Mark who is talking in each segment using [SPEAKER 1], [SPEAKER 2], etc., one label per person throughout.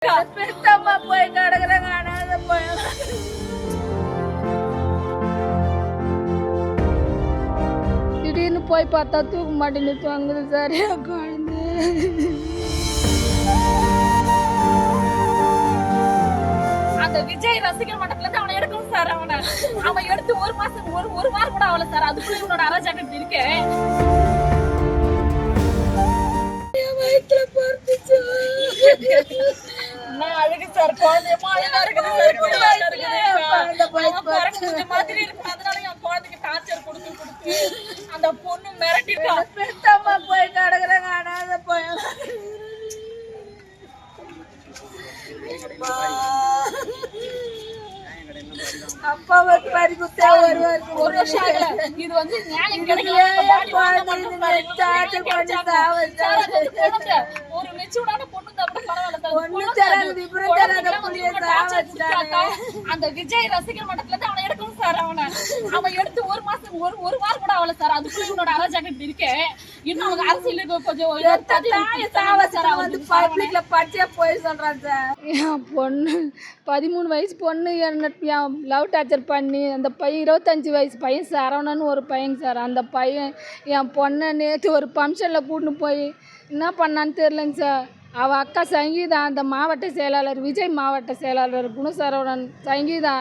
[SPEAKER 1] பெத்தம்மா போய் கிடக்குறாங்க அனாதை போய் திடீர்னு போய் பார்த்தா தூக்க மாட்டேன்னு வாங்குது சார் என் குழந்தை.
[SPEAKER 2] அந்த விஜய் ரசிகர் மட்டத்துல இருந்து அவனை எடுக்கணும் சார். அவன் எடுத்து ஒரு மாசம் ஒரு வாரம் கூட ஆகல சார். அதுக்குள்ள இவனோட அராஜகம் இப்படி இருக்கு.
[SPEAKER 1] வயிற்றுல பொறுத்துச்சு.
[SPEAKER 2] நான் அழுகு சார். குழந்தையமா அழகா இருக்குது சார். மாதிரி இருக்கு. அதனால என் குழந்தைக்கு டார்ச்சர் கொடுத்து அந்த பொண்ணு மிரட்டிருக்கா.
[SPEAKER 1] பெத்தம்மா போய் கிடக்குறாங்க அனாதை போய் அப்பாவை பறிக்குத்தே வருவார்.
[SPEAKER 2] ஒரு வருஷம் ஆகல. இது வந்து நியாயம் கிடைக்கல. ஒரு மெச்சூர்டான பொண்ணு தான் பரவாயில்ல. அந்த விஜய் ரசிகர் மட்டத்துல இருந்து அவனை எடுக்கணும் சார். அவன் எடுத்து ஒரு மாசம் ஒரு வாரம் கூட ஆகல சார். அதுக்குள்ள இவனோட அராஜகம் இப்படி இருக்கு. இன்னும் அவங்க அரசியலுக்கு கொஞ்சம்
[SPEAKER 1] பப்ளிக்ல படிச்சே போய் சொல்றான் சார். என் பொண்ணு 13 வயசு பொண்ணு என் லவ் டார்ச்சர் பண்ணி அந்த பையன் 25 வயசு பையன் சரவணன்னு ஒரு பையன் சார். அந்த பையன் என் பொண்ணை நேற்று ஒரு ஃபங்க்ஷனில் கூட்டின்னு போய் என்ன பண்ணான்னு தெரிலங்க சார். அவள் அக்கா சங்கீதா, அந்த மாவட்ட செயலாளர் விஜய் மாவட்ட செயலாளர் குணசரவணன் சங்கீதா,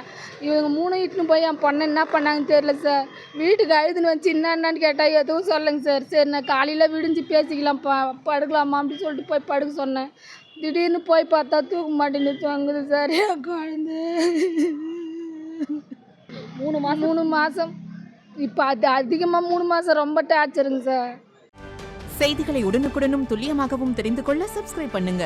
[SPEAKER 1] இவங்க 3 இட்டுன்னு போய் என் பொண்ணை என்ன பண்ணாங்கன்னு தெரில சார். வீட்டுக்கு அழுதுன்னு வச்சு என்னென்னு கேட்டால் எதுவும் சொல்லுங்க சார். சரி நான் காலையில் விடிஞ்சு பேசிக்கலாம் படுக்கலாமா அப்படின்னு சொல்லிட்டு போய் படுக்க சொன்னேன். திடீர்னு போய் பார்த்தா தூக்க மாட்டேன்னு வாங்குது சார் என் குழந்தை. 3 மாதம் இப்போ அது அதிகமாக 3 மாதம் ரொம்ப டார்ச்சருங்க சார்.
[SPEAKER 3] செய்திகளை உடனுக்குடனும் துல்லியமாகவும் தெரிந்து கொள்ள சப்ஸ்கிரைப் பண்ணுங்க.